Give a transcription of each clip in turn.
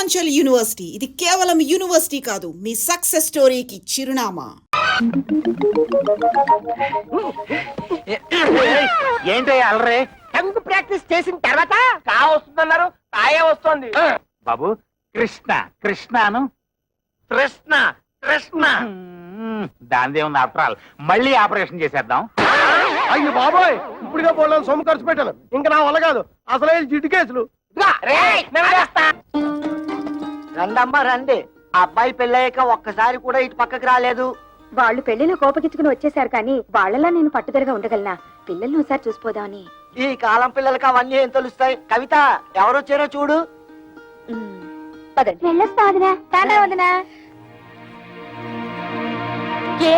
Purvanchal university ఇది కేవలం university కాదు, మీ సక్సెస్ స్టోరీకి చిరునామా. ఏంటి అలరే? టంగ్ ప్రాక్టీస్ చేసిన తర్వాత కా వస్తుందన్నారు, కాయే వస్తుంది. బాబు కృష్ణ కృష్ణను కృష్ణ కృష్ణ దానిదే ఉంది. ఆఫ్టర్ ఆల్ మళ్ళీ ఆపరేషన్ చేసేద్దాం. అయ్యి బాబోయ్, ఇప్పుడుగా పోలేను, సొమ్ము ఖర్చు పెట్టాను. ఇంకా నా వల్ల కాదు, అసలే జిడ్డు కేసులు. రండమ్మా రండి. అబ్బాయి పెళ్ళయ్యాక ఒక్కసారి కూడా ఇటు పక్కకి రాలేదు. వాళ్ళు పెళ్లిలో కోపగించుకుని వచ్చేసారు కానీ వాళ్ళలా నేను పట్టుదలగా ఉండగలనా? పిల్లల్ని ఒకసారి చూసిపోదామని. ఈ కాలం పిల్లలకి అవన్నీ ఏం తెలుస్తాయి? కవిత ఎవరొచ్చారో చూడు. ఏ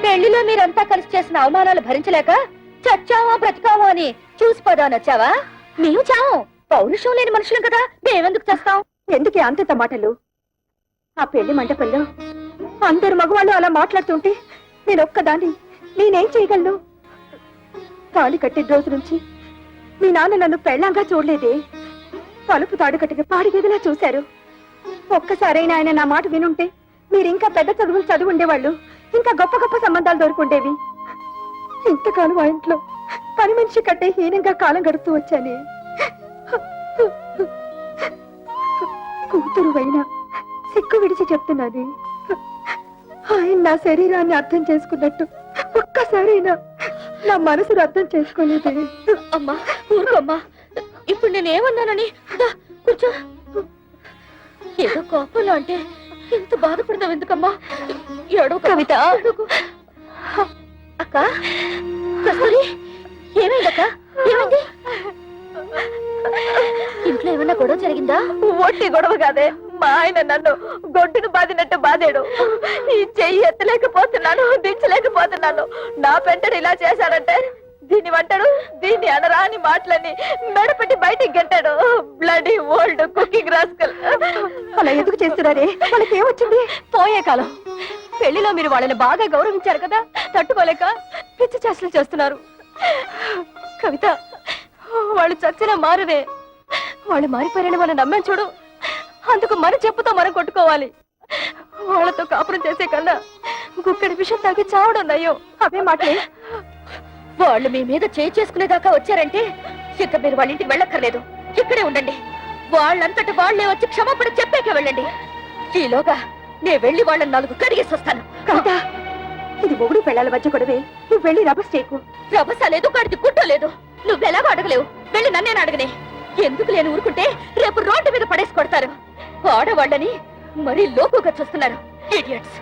పెళ్లిలో మీరంతా కలిసి చేసిన అవమానాలు భరించలేక చచ్చావా బ్రతికావా అని చూసిపోదామని వచ్చావా? మేము చావు, పౌరుషం లేని మనుషులం కదా, మేమెందుకు చేస్తాం? ఎందుకే అంత మాటలు? ఆ పెళ్లి మంటపంలో అందరు మగవాళ్ళు అలా మాట్లాడుతుంటే నేనొక్కదాన్ని నేనేం చేయగలను? తాళి కట్టే రోజు నుంచి మీ నాన్న నన్ను పెళ్ళంగా చూడలేదే. తలుపు తాడు కట్టిన పాడిగేదిలా చూశారు. ఒక్కసారైనా ఆయన నా మాట వినుంటే మీరింకా పెద్ద చదువులు చదువు ఉండేవాళ్ళు, ఇంకా గొప్ప గొప్ప సంబంధాలు దొరుకుండేవి. ఇంతకాలం ఆ ఇంట్లో పని మనిషి కట్టే హీనంగా కాలం గడుపుతూ వచ్చానే. కూతురు అయినా సిక్కు విడిచి చెప్తున్నది, ఆయన నా శరీరాన్ని అర్థం చేసుకున్నట్టు ఒక్కసారైనా నా మనసును అర్థం చేసుకోలేదే. అమ్మా ఊరుకోమ్మా, ఇప్పుడు నేనేమన్నానని? కూర్చో. ఏదో కోపంలో అంటే ఎంత బాధపడతావు ఎందుకమ్మా? ఏడో కవిత. అక్క కస్తూరి, ఏమైందక్క? ఏమైంది? ఇంట్లో ఏమన్నా గొడవ జరిగిందా? ఒట్టి గొడవ కాదే, మా ఆయన నన్ను గొడ్డును బాదినట్టు బాధాడు. ఈ చెయ్యి ఎత్తలేకపోతున్నాను, దించలేకపోతున్నాను. నా పెంటను ఇలా చేశాడంటే దీన్ని వంటాడు, దీన్ని అనరా అని మాటలని మెడపెట్టి బయటికి గెట్టాడు. Bloody old cooking rascal. అలా ఎందుకు చేస్తున్నారే? వాళ్ళకి ఏమొచ్చింది? పోయే కాలం. పెళ్లిలో మీరు వాళ్ళని బాగా గౌరవించారు కదా, తట్టుకోలేక పిచ్చి చేష్టలు చేస్తున్నారు. కవిత, వాళ్ళు చచ్చినా మారరే. వాళ్ళు మారిపోయారని మనం నమ్మాం చూడు, అందుకు మన చెప్పుతో మనం కొట్టుకోవాలి. వాళ్ళతో కాపురం చేసే కన్నా గుక్కడి విషయం తాగి చావడం నయ్యో. అవే మాటలే. వాళ్ళు మీ మీద చేసుకునేదాకా వచ్చారంటే ఇక మీరు వాళ్ళ ఇంటికి వెళ్ళక్కర్లేదు, ఇక్కడే ఉండండి. వాళ్ళంతటి వాళ్లే వచ్చి క్షమాపణ చెప్పాకే వెళ్ళండి. ఈలోగా నేను వెళ్ళి వాళ్ళని 4 కడిగేసి వస్తాను. కవిత, ఇది మొగుడు పెళ్ళాల మధ్య గొడవే, నువ్వు వెళ్ళి రభస చేయకు. రభస లేదు, కడిది గుట్టో లేదు. నువ్వెలాగో అడగలేవు, వెళ్ళి నన్నేను అడగనే. ఎందుకు లేని ఊరుకుంటే రేపు రోడ్డు మీద పడేసి కొడతారు. ఆడవాళ్ళని మరీ లోకుగా చూస్తున్నారు. ఇడియట్స్.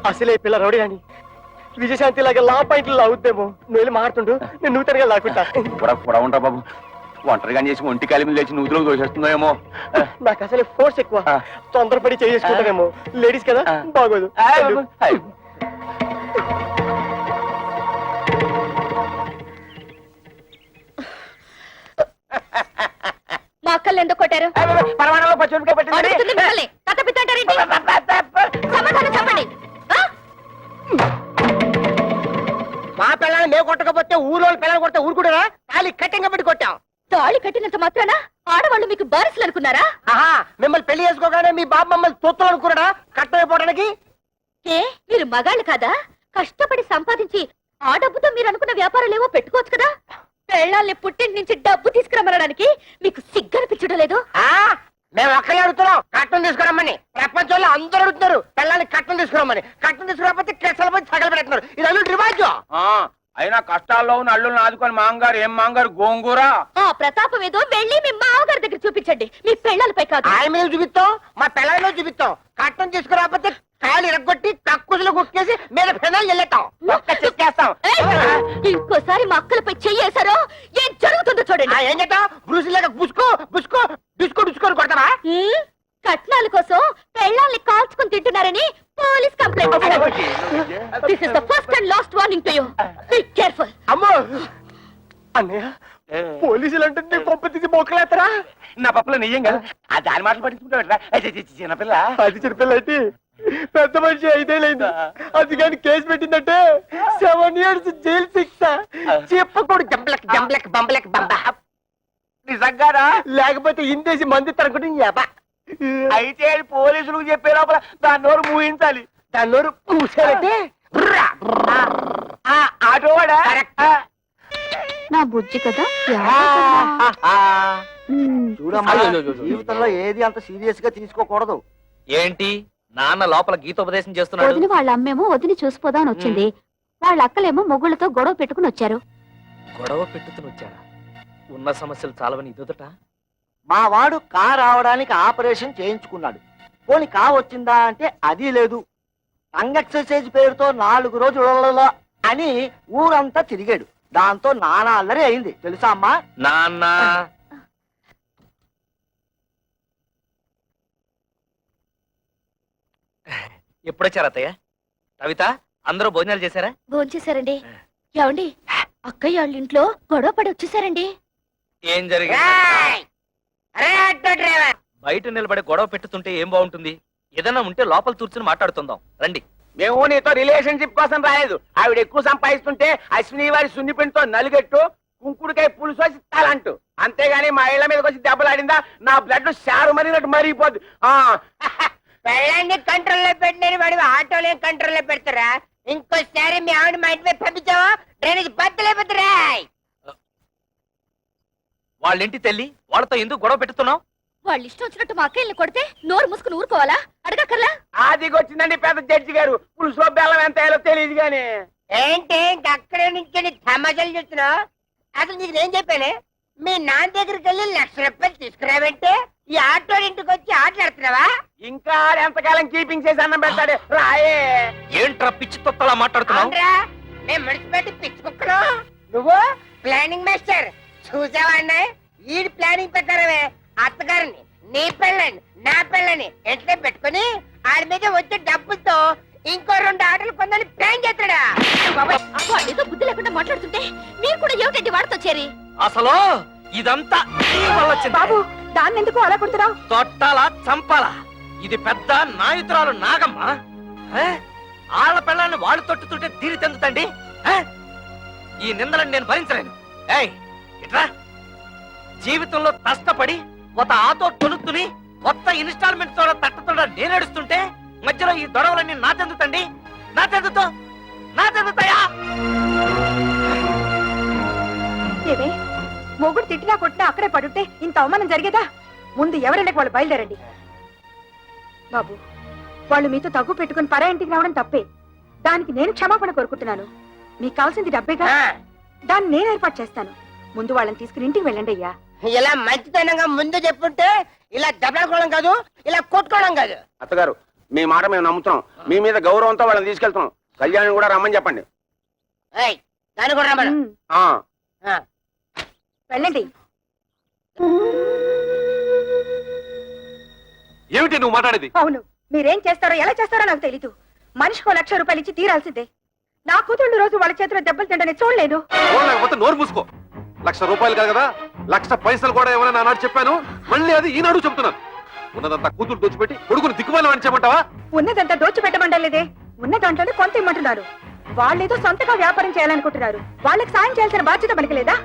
అసలే పిల్ల రౌడీ అని విజయశాంతి లాగా లా పాయింట్లు లాగుద్దేమో. నువ్వు వెళ్ళి మారుతుండు, నేను నూతనగా లాక్కుంటా. కూడా ఉంటా బాబు, ఒంటరిగా చేసి ఒంటి కాలి మీద లేచి నూతులకు దోషేస్తుందేమో. నాకు అసలే ఫోర్స్ ఎక్కువ, తొందరపడి చేసుకుంటానేమో. లేడీస్ కదా, బాగోదు. మా అక్కల్ని ఎందుకు కొట్టారు? పరమాణంలో పచ్చిమిరపకాయ పట్టింది. సమాధానం చెప్పండి. మా పిల్లల్ని మేము కొట్టకపోతే ఊళ్ళో పిల్లలు కొడితే ఊరుకుంటారా? తాళి కట్టింగా పెట్టి కొట్టాం. తాళి కట్టినంత మాత్రాన ఆడవాళ్ళు మీకు బారిసలు అనుకున్నారా? ఆహా, మిమ్మల్ని పెళ్లి చేసుకోగానే మీ బాబు మమ్మల్ని తొత్తులు అనుకున్నాడా కట్టమైపోవడానికి? ఏ మీరు మగాళ్ళు కాదా? కష్టపడి సంపాదించి ఆ డబ్బుతో మీరు అనుకున్న వ్యాపారాలేవో పెట్టుకోవచ్చు కదా. పెళ్ళాల్ని పుట్టింటి నుంచి డబ్బు తీసుకురమ్మనడానికి మీకు సిగ్గనిపించడం లేదు? మేము ఒక్కరే అడుగుతున్నాం, కట్టం తీసుకురమ్మని. ప్రపంచంలో అందరూ అడుగుతున్నారు పిల్లల్ని కట్టం తీసుకురమ్మని. కట్టం తీసుకురాకపోతే కెసలు పోయి తగలు పెడుతున్నారు. ఇది అల్లు రివాజు. అయినా కష్టాల్లో ఉన్న అల్లుల్ని ఆదుకొని మాంగారు ఏం మాంగారు గోంగూర. ఆ ప్రతాపం ఏదో వెళ్ళి మీ మామగారి దగ్గర చూపించండి, మీ పెళ్ళాలపై కాదు. ఆయన మీద చూపిస్తాం, మా పిల్లల మీద చూపిస్తాం. కట్టం తీసుకురాకపోతే కాయలు ఇరగొట్టి కక్కుసులు కుక్కేసి మీద పెనాలు వెళ్ళేస్తాం. చేస్తాం. ఇంకోసారి మా అక్కలపై చెయ్యేశారో ఏం జరుగుతుందో చూడండి. ఏం చేద్దాం? బ్రూసిలాగా బుసుకో బుసుకో డిస్కో డిస్కోని కొడతావా? కట్నాల కోసం పెళ్ళాల్ని కాల్చుకుని తింటున్నారని police complaint. This is the first and last warning to you. Be careful. అమ్మో అన్నయ్య, పోలీసులు అంటే పంప తీసి మొక్కలేస్తారా? నా పప్పులో నెయ్యం కదా, ఆ దాని మాటలు పట్టించుకుంటా చిన్నపిల్ల. అది చిన్నపిల్ల అయితే పెద్ద మనిషి 5 ఏళ్ళైంది. అందుకని కేసు పెట్టిందంటే 7 years జైలు శిక్ష. చెప్పకూడదు జంబలక్ జంబలక్ బంబలక్ బంబ. నిజంగానా? లేకపోతే ఇందేసి మంది తరగడం అయితే అది పోలీసులకు చెప్పే లోపల దాని నోరు మూయించాలి. దాని నోరు పూసారంటే ఆటోవాడా? నా బుజ్జి కదా చూడమ్మా, జీవితంలో ఏది అంత సీరియస్ గా తీసుకోకూడదు. ఏంటి నాన్న లోపల గీతోపదేశం చేస్తున్నాడు? వదిన వాళ్ళ అమ్మేమో వదిని చూసిపోదామని వచ్చింది. వాళ్ళ అక్కలేమో మొగుళ్ళతో గొడవ పెట్టుకుని వచ్చారు. గొడవ పెట్టుకుని వచ్చారా? ఉన్న సమస్యలు చాలవని ఇదొదట. మా వాడు కార్ రావడానికి ఆపరేషన్ చేయించుకున్నాడు. పోనీ కా వచ్చిందా అంటే అది లేదు. టంగ్ ఎక్సర్సైజ్ పేరుతో 4 రోజులలో అని ఊరంతా తిరిగాడు. దాంతో నానా అల్లరి అయింది తెలుసా అమ్మా. నాన్న ఎప్పుడొచ్చారు అత్తయ్య? కవిత అందరూ భోజనాలు చేశారా? భోంచేశారండి. ఏమండి అక్కయ్య వాళ్ళ ఇంట్లో గొడవ పడి వచ్చేసారండి. ఏం జరిగింది? బయట నిలబడి గొడవ పెట్టుతుంటే ఏం బాగుంటుంది? ఏదైనా ఉంటే లోపల కూర్చుని మాట్లాడుతుందాం రండి. మేము నీతో రిలేషన్షిప్ కోసం రాలేదు. ఆవిడ ఎక్కువ సంపాదిస్తుంటే అశ్విని వారి సున్నిపిండితో నలుగెట్టు కుంకుడుకాయ పులుసు వచ్చి తలంటూ, అంతేగాని మా ఇళ్ల మీదకి వచ్చి దెబ్బలాడిందా నా బ్లడ్ షారు మరినట్టు మరిగిపోద్ది. పెళ్ళాన్ని కంట్రోల్లో పెట్టిన వాడు ఆటోలే కంట్రోల్లో పెడతారా? ఇంకోసారి మీ ఆవిడ మా ఇంటి వైపు పంపించావా డ్రైనేజ్ బద్దలైపోతారా? వాళ్ళింటి తెల్లి వాళ్ళతో ఎందుకు గొడవ పెట్టుతున్నావు? వాళ్ళు ఇష్టం వచ్చినట్టు మా అక్కయ్యని కొడితే నోరు మూసుకుని ఊరుకోవాలా? అడగక్కర్లా? ఆదిగొచ్చిందండి పెద్ద జడ్జి గారు. పులుసులో బెల్లం ఎంత వేయాలో తెలియదు గాని. ఏంటి అక్కడే నుంచి తమాషాలు చూస్తున్నావు? అసలు నీకు నేను చెప్పానే, మీ నాన్న దగ్గరికి వెళ్ళి 1,00,000 రూపాయలు తీసుకురావంటే ఈ ఆటో ఇంటికి వచ్చి ఆటలాడుతున్నావా? ఇంకా ఎంతకాలం కీపింగ్ చేసి అన్నం పెడతాడు రాయే. ఏంట్రా పిచ్చి తొత్తలా మాట్లాడుతున్నావు? అవునరా, మేము మున్సిపాలిటీ పిచ్చి కుక్కలు, నువ్వు ప్లానింగ్ మాస్టర్. చూసావా అన్నయ్య, ఈ ప్లానింగ్ ప్రకారమే అత్తగారిని, నీ పిల్లని, నా పిల్లని ఎట్లా పెట్టుకుని ఆడి మీద వచ్చే డబ్బులతో ఇంకో 2 ఆటలు కొందని ప్లాన్ చేస్తాడా? వాళ్ళేదో బుద్ధి లేకుండా మాట్లాడుతుంటే మీరు కూడా ఏమిటండి వాడితో చేరి? అసలు ఇదంతా నీ వల్ల వచ్చింది. బాబు దాన్ని ఎందుకు అలా కొడుతున్నావు? తొట్టాలా చంపాలా? ఇది పెద్ద నాయుతురాలు నాగమ్మ. ఆళ్ళ పిల్లల్ని వాళ్ళు తొట్టుతుంటే తీరి తెందుతండి. ఈ నిందలను నేను భరించలేను. ఏయ్ ఇట్రా, జీవితంలో కష్టపడి ఒక ఆటో తొలుతుని కొత్త ఇన్స్టాల్మెంట్ తోడ తట్టతోడ నేనేడుస్తుంటే మధ్యలో ఈ దొడవలన్నీ నా చెందుతండి. నా చెందుతాయా? ఏమే మొగుడు తిట్టినా కొట్టినా అక్కడే పడుంటే ఇంత అవమానం జరిగేదా? ముందు ఎవరైనా వాళ్ళు బయలుదేరండి. బాబు, వాళ్ళు మీతో తగ్గు పెట్టుకుని పరా ఇంటికి రావడం తప్పే. దానికి నేను క్షమాపణ కోరుకుంటున్నాను. మీకు కావాల్సింది డబ్బేగా, దాన్ని నేను ఏర్పాటు చేస్తాను. ముందు వాళ్ళని తీసుకుని ఇంటికి వెళ్ళండి అయ్యా. ఇలా మంచితనంగా ముందు చెప్పుంటే ఇలా దెబ్బలాడుకోవడం కాదు, ఇలా కొట్టుకోవడం కాదు. అత్తగారు మీ మాట మేము నమ్ముతున్నాం. మీ మీద గౌరవంతో వాళ్ళని తీసుకెళ్తున్నాం. కళ్యాణ్ కూడా రమ్మని చెప్పండి. ఏయ్, దాన్ని కూడా రమ్మను. వెళ్ళండి. ఏమిటి నువ్వు మాట్లాడేది? అవును, మీరేం చేస్తారో ఎలా చేస్తారో నాకు తెలీదు. మనిషికో 1,00,000 రూపాయలు ఇచ్చి తీరాల్సిందే. నా కూతుళ్ళు రోజు వాళ్ళ చేతిలో దెబ్బలు తింటని చూడలేదు. లేకపోతే నోరు మూసుకో. 1,00,000 రూపాయలు కాదు కదా, 1,00,000 పైసలు కూడా ఏమైనా నాడు చెప్పాను. మళ్ళీ అది ఈనాడు చెప్తున్నాను. ఉన్నదంతా కూతురు దోచిపెట్టి కొడుకుని దిక్కుమాలి అని చెప్పంటావా? ఉన్నదంతా దోచిపెట్టమంటలేదే, ఉన్న దాంట్లోనే కొంత ఇమ్మంటున్నారు. వాళ్ళేదో సొంతగా వ్యాపారం చేయాలనుకుంటున్నారు. వాళ్ళకి సాయం చేయాల్సిన బాధ్యత మనకి లేదా?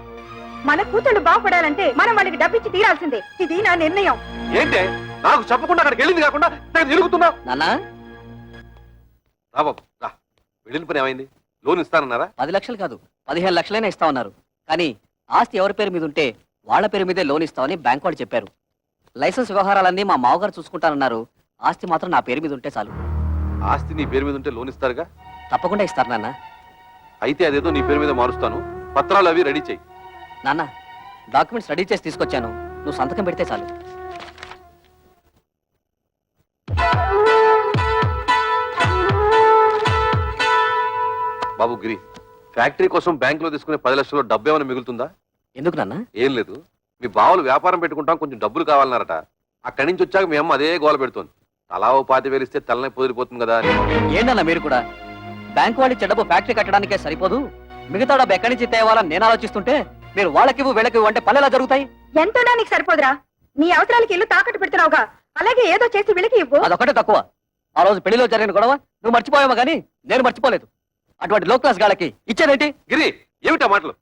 మన కూతుళ్ళు బాగుపడాలంటే మనం వాళ్ళకి డబ్బిచ్చి తీరాల్సిందే. ఇది నా నిర్ణయం. ఏంటే నాకు చెప్పకుండా అక్కడికి వెళ్ళింది కాకుండా నేను తిరుగుతున్నా. నాన్నా, రా బాబు రా. వెళ్ళిన పని ఏమైంది? లోన్ ఇస్తానన్నారా? 10 లక్షలు కాదు 15 లక్షలైనా ఇస్తా ఉన్నారు. కానీ ఆస్తి ఎవరి పేరు మీద ఉంటే వాళ్ళ పేరు మీదే లోన్ ఇస్తామని బ్యాంక్ వాళ్ళు చెప్పారు. లైసెన్స్ వ్యవహారాలన్నీ మా మామగారు చూసుకుంటానన్నారు. ఆస్తి మాత్రం నా పేరు మీద ఉంటే చాలు. ఆస్తి నీ పేరు మీద ఉంటే లోన్ ఇస్తారుగా? తప్పకుండా ఇస్తారు నాన్న. అయితే అదేదో నీ పేరు మీద మారుస్తాను. పత్రాలు అవి రెడీ చెయ్యి. నాన్న, డాక్యుమెంట్స్ రెడీ చేసి తీసుకొచ్చాను. నువ్వు సంతకం పెడితే చాలు. బాబు గిరి, ఫ్యాక్టరీ కోసం బ్యాంకులో తీసుకునే 10 లక్షలు డబ్బు ఏమైనా మిగులుతుందా? ఎందుకు నాన్న? ఏం లేదు, మీ బావులు వ్యాపారం పెట్టుకుంటాం, కొంచెం డబ్బులు కావాలన్నారట. అక్కడి నుంచి వచ్చాక మీ అమ్మ అదే గోల పెడుతోంది. తలా ఓ 25,000 ఇస్తే తలనే పొదిరిపోతుంది కదా అని. ఏంటన్నా మీరు కూడా? బ్యాంక్ వాళ్ళు ఇచ్చే డబ్బు ఫ్యాక్టరీ కట్టడానికే సరిపోదు, మిగతా డబ్బు ఎక్కడి నుంచి తేవాలని నేను ఆలోచిస్తుంటే మీరు వాళ్ళకివ్వు వీళ్ళకివ్వు అంటే పల్లెలా జరుగుతాయి. ఎంతోనా నీకు సరిపోదురా? నీ అవసరాలకి ఇల్లు తాకట్టు పెడుతున్నావుగా, అలాగే ఏదో చేసి వీళ్ళకి ఇవ్వు. అదొకటే తక్కువ. ఆ రోజు పెళ్లిలో జరిగిన గొడవ నువ్వు మర్చిపోయావా కానీ నేను మర్చిపోలేదు. అటువంటి లో క్లాస్ గాళ్ళకి ఇచ్చేదేంటి? గిరి ఏమిటా మాటలు?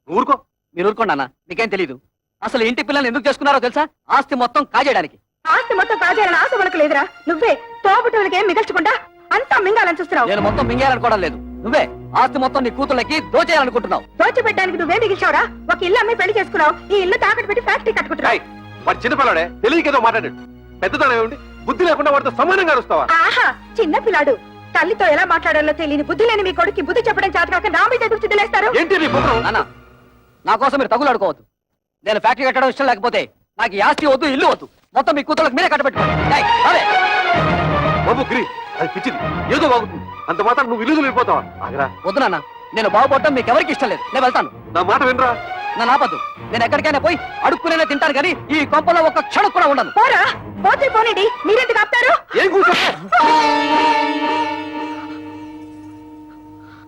నువ్వు ఊరుకో. మీరు ఊరుకోండి అన్న, మీకేం తెలీదు. అసలు ఇంటి పిల్లల్ని ఎందుకు చేసుకున్నారో తెలుసా? ఆస్తి మొత్తం కాజేయడానికి. ఆస్తి మొత్తం కాజేయాలని ఆశ మనకు లేదురా. నువ్వే తోబుట్టువులకి ఏం మిగల్చకుండా అంతా మింగాలని చూస్తున్నావు. నేను మొత్తం మింగేయాలనుకోవడం లేదు. నువ్వే ఆస్తి మొత్తం నీ కూతుళ్ళకి దోచేయాలనుకుంటున్నావు. దోచిపెట్టడానికి నువ్వే మిగిల్చావురా. ఒక ఇల్లు అమ్మి పెళ్లి చేసుకున్నావు. ఈ ఇల్లు తాకట్టు పెట్టి ఫ్యాక్టరీ కట్టుకుంటున్నావు. ఏయ్, వాడు చిన్నపిల్లాడే, తెలియకేదో మాట్లాడాడు. పెద్దతనం ఏమిటి? బుద్ధి లేకుండా వాడితో సమానంగా అరుస్తావా? ఆహా, చిన్న పిల్లాడు. తల్లితో ఎలా మాట్లాడాలో తెలియని బుద్ధి లేని మీ కొడుకు బుద్ధి చెప్పడం చేతకాక నా మీద ఎదురు చిద్దులేస్తారు. ఏంటి నీ బుర్ర? నాన్న, నా కోసం మీరు తగులాడుకోవద్దు. నేను ఫ్యాక్టరీ కట్టడం ఇష్టం లేకపోతే నాకు ఈ ఆస్తి వద్దు, ఇల్లు వద్దు. మొత్తం మీ కూతుళ్ళకి మీరే కట్టబెట్టుకోండి. ఏయ్, అరే బాబు గిరి, అది పిచ్చిది, ఏదో బాగుంటుంది. అంత మాత్రం నువ్వు ఇల్లు వెళ్ళిపోతావా? ఆగరా. వద్దు నాన్న, నేను బాగుపడటం మీకు ఎవరికి ఇష్టం లేదు. నేను వెళ్తాను. నా మాట వినరా? నన్ను ఆపద్దు. నేను ఎక్కడికైనా పోయి అడుక్కునే తింటాను కానీ ఈ కొంపలో ఒక్క క్షణం కూడా ఉండను. పోరా, పోతే పోనండి. మీరెందుకు ఆపుతారు? ఏం కూర్చో?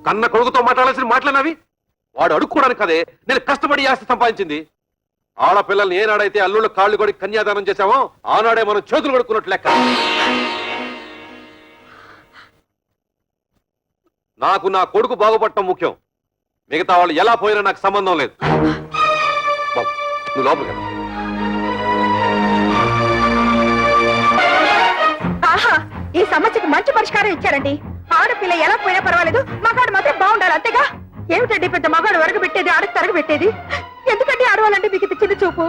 కన్న కొడుకుతో మాట్లాడాల్సిన మాట్లాడినవి వాడు అడుక్కోవడానికి కదే నేను కష్టపడి ఆస్తి సంపాదించింది. ఆడపిల్లల్ని ఏనాడైతే అల్లుళ్ళు కాళ్ళు కొడి కన్యాదానం చేశామో ఆనాడే మనం చేతులు కొడుకున్నట్లు లెక్క. నాకు నా కొడుకు బాగుపడటం ముఖ్యం. మిగతా వాళ్ళు ఎలా పోయినా నాకు సంబంధం లేదు. బాబు, నువ్వు లోపలికి వెళ్ళు. ఆహా, ఈ సమస్యకు మంచి పరిష్కారం ఇచ్చారండి. ఆడపిల్ల ఎలా పోయినా పర్వాలేదు, మగాడు మాత్రం బాగుండాలి, అంతేగా. ఏమిటండి పెద్ద మగాడు వరగబెట్టేది, ఆడకు తరగబెట్టేది? ఎందుకంటే ఆడవాలంటే మీకు ఇది చిన్న చూపు?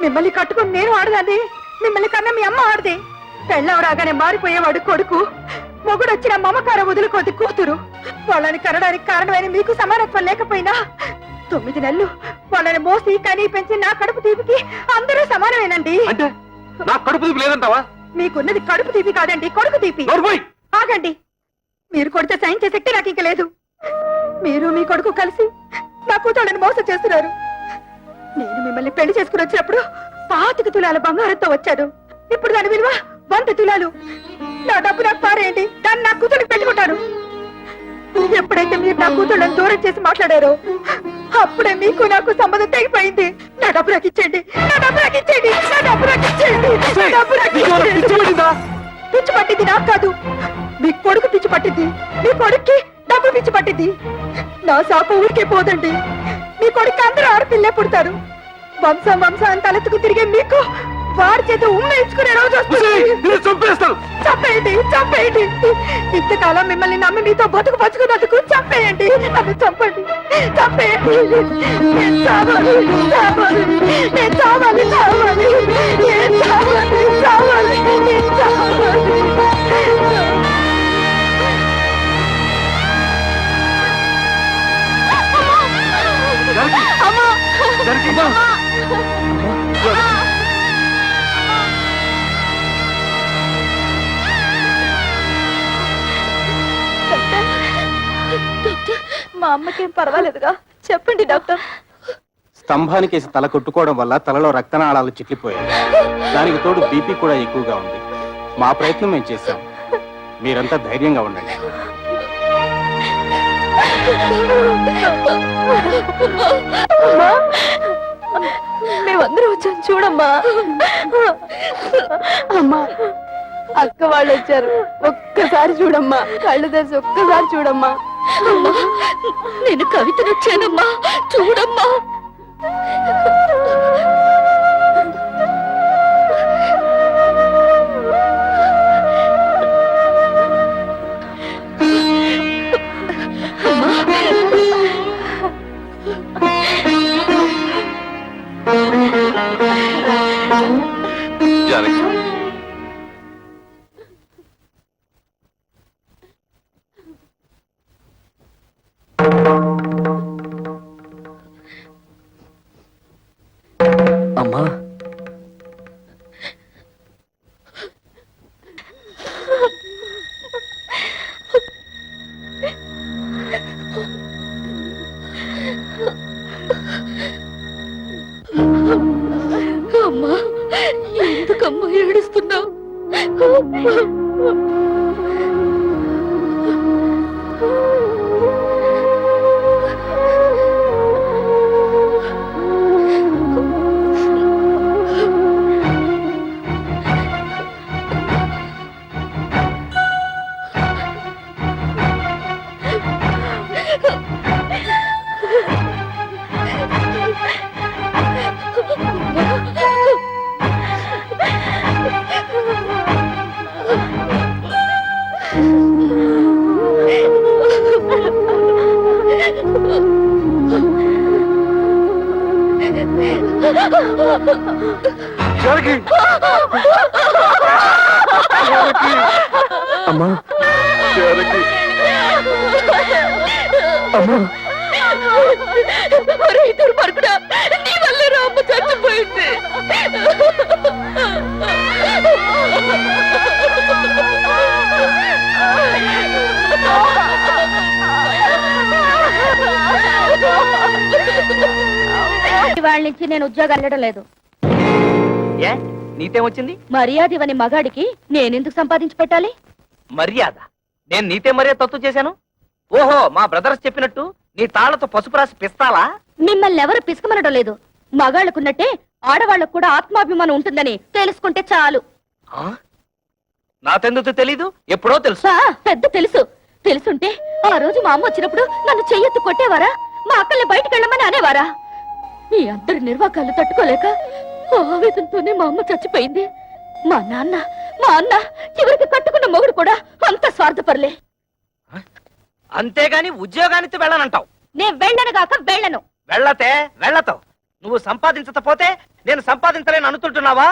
మిమ్మల్ని కట్టుకుని నేను ఆడదాన్ని, మిమ్మల్ని కన్నా మీ అమ్మ ఆడదే. పెళ్ళం రాగానే మారిపోయేవాడు కొడుకు, మొగుడు వచ్చిన మమకారం వదులుకోది కూతురు. వాళ్ళని కనడానికి కారణమైన మీకు సమానత్వం లేకపోయినా 9 నెలలు వాళ్ళని మోసి కనీ పెంచి నా కడుపు తీపికి అందరూ సమానమేనండి. అంటే నా కడుపు తీపి లేదంటావా? మీకున్నది కడుపు తీపి కాదండి, కొడుకు తీపి. నోర్మోయ్! ఆగండి. మీరు కొడితే సైన్ చేసే శక్తి నాకు ఇంక లేదు. మీరు మీ కొడుకు కలిసి నా కూతుళ్ళని మోసం చేస్తున్నారు. నేను మిమ్మల్ని పెళ్లి చేసుకుని వచ్చినప్పుడు 25 తులాల బంగారంతో వచ్చాను. ఇప్పుడు దాని విలువ 100 తులాలు. నా డబ్బు నాకు పారేయండి, దాన్ని నా కూతురికి పెట్టుకుంటాను. ఎప్పుడైతే మీరు నా కూతుళ్ళని దూరం చేసి మాట్లాడారో అప్పుడే మీకు నాకు సంబంధం తెగిపోయింది. నా డబ్బు నాకు ఇచ్చేయండి, నా డబ్బు నాకు ఇచ్చేయండి, నా డబ్బు నాకు ఇచ్చేయండి, నా డబ్బు నాకు ఇచ్చేయండి. పిచ్చి పట్టింది నాకు కాదు, మీ కొడుకు పిచ్చి పట్టింది. మీ కొడుక్కి డబ్బు పిచ్చి పట్టింది. నా శాప ఊరికే పోదండి. మీ కొడుకు అందరూ ఆడపిల్లే పుడతారు. వంశం వంశాన్ని తలెత్తుకు తిరిగే మీకు వారి చేత ఉమ్మేసుకునే రోజు వస్తుంది. చంపేస్తాను. చంపేయండి, చంపేయండి. ఇంతకాలం మిమ్మల్ని నమ్మి మీతో బతుకు పంచుకున్నందుకు చంపేయండి. నన్ను చంపండి, చంపేయండి. నేను చావాలి, చావాలి, నేను చావాలి, చావాలి, నేను చావాలి, చావాలి, నేను చావాలి. అమ్మా, మా అమ్మకేం పర్వాలేదుగా? చెప్పండి డాక్టర్. స్తంభానికేసి తల కొట్టుకోవడం వల్ల తలలో రక్తనాళాలు చిట్లిపోయాయి. దానికి తోడు బీపీ కూడా ఎక్కువగా ఉంది. మా ప్రయత్నం మేము చేశాం. మీరంతా ధైర్యంగా ఉండండి. మేమందరూ వచ్చాం, చూడమ్మా. అమ్మా, అక్క వాళ్ళు వచ్చారు, ఒక్కసారి చూడమ్మా. కళ్ళు తెరిచి ఒక్కసారి చూడమ్మా. నేను కవితను వచ్చానమ్మా, చూడమ్మా. జానకి, అమ్మా, అమ్మా, ఎందుకమ్మా ఏడుస్తున్నావు? జానకి అమ్మా జానకి అమ్మా దుర్మార్గుడా, నీ వల్లే రామ్మ చచ్చిపోయింది. వాళ్ళ నుంచి నేను ఉద్యోగం వెళ్ళడం లేదు. ఏ నీతేమొచ్చింది? మర్యాద ఇవని మగాడికి నేనెందుకు సంపాదించి పెట్టాలి? మర్యాద? నేను నీతే మర్యాద తత్తు చేశాను? ఓహో, మా బ్రదర్స్ చెప్పినట్టు నీ తాళ్లతో పసుపు రాసి పిస్తాలా? మిమ్మల్ని ఎవరు పిసుకమనడం లేదు. మగాళ్ళకున్నట్టే ఆడవాళ్ళకు కూడా ఆత్మాభిమానం ఉంటుందని తెలుసుకుంటే చాలు. నాకెందుకు తెలీదు? ఎప్పుడో తెలుసు. పెద్ద తెలుసు. తెలుసుంటే ఆ రోజు మా అమ్మ వచ్చినప్పుడు నన్ను చెయ్యెత్తి కొట్టేవారా? మా అక్కల్ని బయటకు వెళ్ళమని అనేవారా? మీ అందరి నిర్వాకాలు తట్టుకోలేక ఆవేదనతోనే మా అమ్మ చచ్చిపోయింది. మా అన్న చివరికి కట్టుకున్న మొగుడు కూడా అంత స్వార్థపరలే. అంతేగాని ఉద్యోగానికి వెళ్ళనంటావు? నేను వెళ్ళనుగాక వెళ్ళను. వెళ్ళతే వెళ్ళతావు. నువ్వు సంపాదించకపోతే నేను సంపాదించలేను అనుకుంటున్నావా?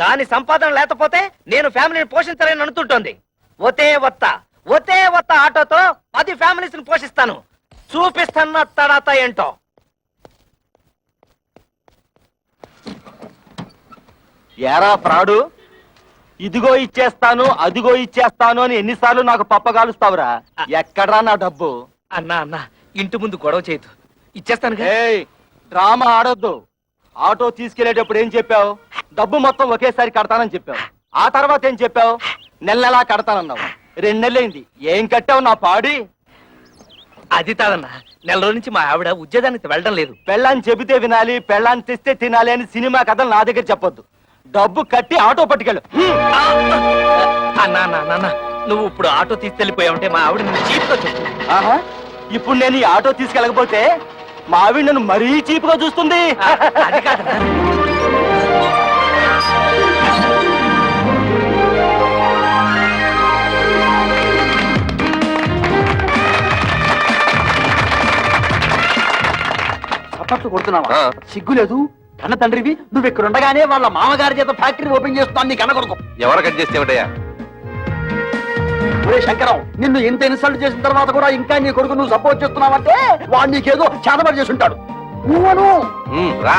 దాని సంపాదన లేకపోతే నేను ఫ్యామిలీని పోషించలేను అనుకుంటోంది. ఒతే వత్త ఆటోతో 10 ఫ్యామిలీస్ ని పోషిస్తాను. చూపిస్తున్న తడాత ఏంటో. ఎరా ఫ్రాడు, ఇదిగో ఇచ్చేస్తాను అదిగో ఇచ్చేస్తాను అని ఎన్నిసార్లు నాకు పప్పగాలుస్తావురా? ఎక్కడ్రా నా డబ్బు? అన్నా ఇంటి ముందు గొడవ చేయదు, ఇచ్చేస్తాను. ఏయ్, డ్రామా ఆడొద్దు. ఆటో తీసుకెళ్లేటప్పుడు ఏం చెప్పావు? డబ్బు మొత్తం ఒకేసారి కడతానని చెప్పావు. ఆ తర్వాత ఏం చెప్పావు? నెలలా కడతానన్నావు. 2 నెలలైంది, ఏం కట్టావు నా పాడి? అది కాదన్నా, నెల రోజుల నుంచి మా ఆవిడ ఉద్యోగానికి వెళ్ళడం లేదు. పెళ్ళాన్ని చెబితే వినాలి, పెళ్ళాన్ని తెస్తే తినాలి అని సినిమా కథలు నా దగ్గర చెప్పొద్దు. డబ్బు కట్టి ఆటో పట్టుకెళ్ళు. అన్నా, నువ్వు ఇప్పుడు ఆటో తీసుకెళ్లిపోయావంటే మా ఆవిడ నువ్వు చీప్గా చెప్పు. ఆహా, ఇప్పుడు నేను ఈ ఆటో తీసుకెళ్ళకపోతే మా ఆవిడ నన్ను మరీ చీప్గా చూస్తుంది. అది కాదన్నా. చప్పట్లు కొడుతున్నావా? సిగ్గు లేదు? కన్న తండ్రివి నువ్వు ఇక్కడ ఉండగానే వాళ్ళ మామగారి చేత ఫ్యాక్టరీ ఓపెన్ చేస్తున్నాను. నీ కన్న కొడుకు ఎవరు కట్ చేస్తేమిటయ్యా? శంకరం, నిన్ను ఇంత ఇన్సల్ట్ చేసిన తర్వాత కూడా ఇంకా నీ కొడుకు నువ్వు సపోర్ట్ చేస్తున్నావంటే వాడు నీకేదో చేతబడి చేసి ఉంటాడు. నువ్వను రా.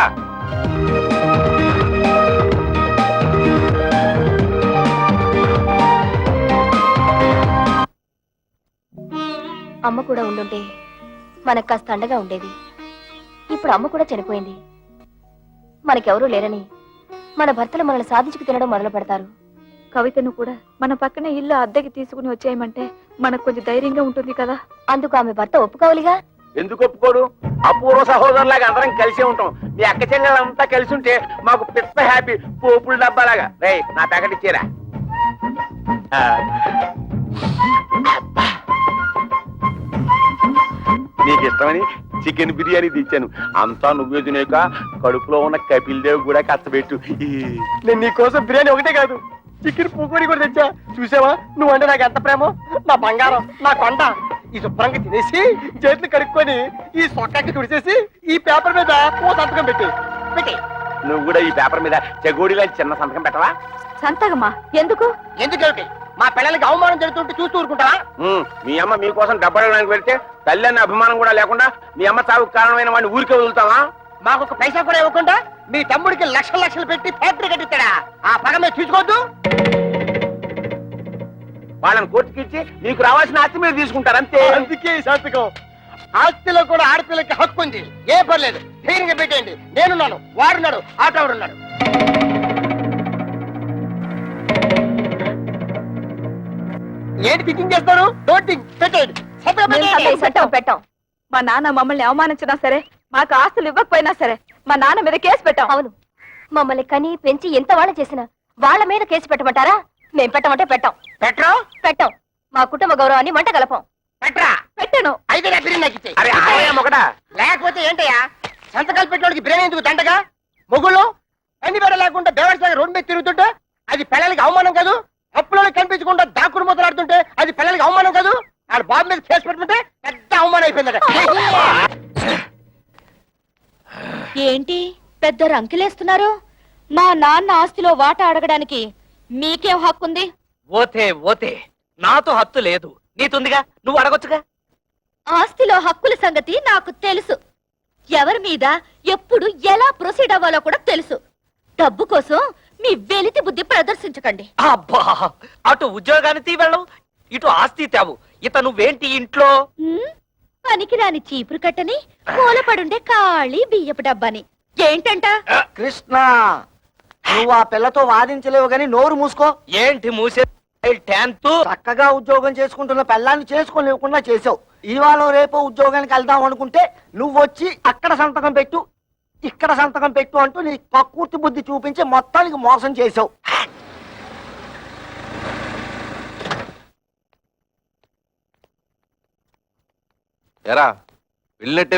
అమ్మ కూడా ఉండుంటే మనకు కాస్త అండగా ఉండేది. ఇప్పుడు అమ్మ కూడా చనిపోయింది. మనకెవరూ లేరని మన భర్తలు మనల్ని సాధించుకు తినడం మొదలు పెడతారు. కవితను కూడా మన పక్కన ఇల్లు అద్దెకి తీసుకుని వచ్చేయమంటే మనకు కొంచెం ధైర్యంగా ఉంటుంది కదా. అందుకు ఆమె భర్త ఒప్పుకోవాలిగా. ఎందుకు ఒప్పుకోడు? అపూర్వ సహోదరులాగా అందరం కలిసే ఉంటాం. మీ అక్క చెల్లెలంతా కలిసి ఉంటే మాకు పెద్ద హ్యాపీ. పోపుల డబ్బాలాగా. రే, నా ప్యాకెట్ ఇచ్చేరా. నీకు ఇష్టమని చికెన్ బిర్యానీ తెచ్చాను. అంతా నువ్వే తినేక కడుపులో ఉన్న కపిల్ దేవ్ కూడా కష్టపెట్టు. నేను నీ కోసం బిర్యానీ ఒకటే కాదు, చికెన్ పూకోడి కూడా తెచ్చా. చూసావా నువ్వంటే నాకు ఎంత ప్రేమో? నా బంగారం, నా కొండ. ఈ శుభ్రంగా తినేసి చేతులు కడుక్కొని ఈ సొక్కకి తుడిచేసి ఈ పేపర్ మీద ఓ సంతకం పెట్టి. నువ్వు కూడా ఈ పేపర్ మీద చెగోడిలా చిన్న సంతకం పెట్టవా? సంతకమా? ఎందుకు? ఎందుకంటే మా పిల్లలకి అవమానం జరుగుతుంటే చూస్తూ ఊరుకుంటావా? మీ అమ్మ మీకోసం డబ్బడానికి వెళ్తే తల్లి అన్న అభిమానం కూడా లేకుండా మీ అమ్మ చావుకు కారణమైన వాడిని ఊరికే వదులుతావా? మాకు ఒక పైసా కూడా ఇవ్వకుండా మీ తమ్ముడికి లక్షలు పెట్టి ఫ్యాక్టరీ కట్టిస్తాడా? ఆ పగ మీద తీసుకోవద్దు. వాళ్ళని కోర్టుకి ఇచ్చి మీకు రావాల్సిన ఆస్తి మీరు తీసుకుంటారు అంతే. అందుకే ఈ సంతకం. ఆస్తిలో కూడా ఆడపిల్లకి హక్కు ఉంది. ఏ పర్లేదు, ధైర్యంగా పెట్టేయండి. నేనున్నాను, వాడున్నాడు, ఆటోడున్నాడు. ఏంటి థింకింగ్ చేస్తారు? డోంట్ థింక్, పెట్టేయండి. పెట్టాం. మా నాన్న మమ్మల్ని అవమానించినా సరే, మాకు ఆస్తులు ఇవ్వకపోయినా సరే మా నాన్న మీద కేసు పెట్టాం. అవును, మమ్మల్ని కని పెంచి ఎంత వాళ్ళ చేసినా వాళ్ళ మీద కేసు పెట్టమంటారా? మేం పెట్టమంటే పెట్టాం. పెట్టాం. మా కుటుంబ గౌరవాన్ని మంట కలపం. పెట్టను. అయితే నా బిర్యానీ నాకు ఇచ్చేయ్. అరే ఒకటా? లేకపోతే ఏంటయ్యా, సంతకాలు పెట్టడానికి బిర్యానీ ఎందుకు దండగా? మొగుళ్ళు అన్ని బెడ లేకుండా బేవర్సాగా రోడ్డు మీద తిరుగుతుంటే అది పిల్లలకి అవమానం కాదు? అప్పులలో కనిపించకుండా దాక్కుడు మొదలాడుతుంటే అది పిల్లలకి అవమానం కాదు? ఆడ బాబు మీద కేసు పెట్టుకుంటే పెద్ద అవమానం అయిపోయిందట. ఏంటి పెద్ద రంకెలేస్తున్నారు? మా నాన్న ఆస్తిలో వాటా అడగడానికి మీకేం హక్కుంది? ఓతే ఓతే నాతో హత్తు లేదు, నీతుందిగా, నువ్వు అడగొచ్చుగా. ఆస్తిలో హక్కుల సంగతి నాకు తెలుసు. ఎవరి మీద ఎప్పుడు ఎలా ప్రొసీడ్ అవ్వాలో కూడా తెలుసు. డబ్బు కోసం మీ వెలితి బుద్ధి ప్రదర్శించకండి. అబ్బా, అటు ఉద్యోగాన్ని తీవెళ్ళవు, ఇటు ఆస్తి తేవు. ఇత నువ్వేంటి ఇంట్లో? పనికిరాని చీపురు కట్టని, మూలపడుండే ఖాళీ బియ్యపు డబ్బాని. ఏంటంట? కృష్ణ, నువ్వు ఆ పిల్లతో వాదించలేవు గాని నోరు మూసుకో. ఏంటి మూసే? టెన్త్ చక్కగా ఉద్యోగం చేసుకుంటున్న పిల్లాన్ని చేసుకోలేకుండా చేసావు. ఇవాళ రేపు ఉద్యోగానికి వెళ్దాం అనుకుంటే నువ్వు వచ్చి అక్కడ సంతకం పెట్టు, ఇక్కడ సంతకం పెట్టు అంటూ నీ కక్కుర్తి బుద్ధి చూపించి మొత్తానికి మోసం చేసావు. ఎరా వెళ్ళినట్టే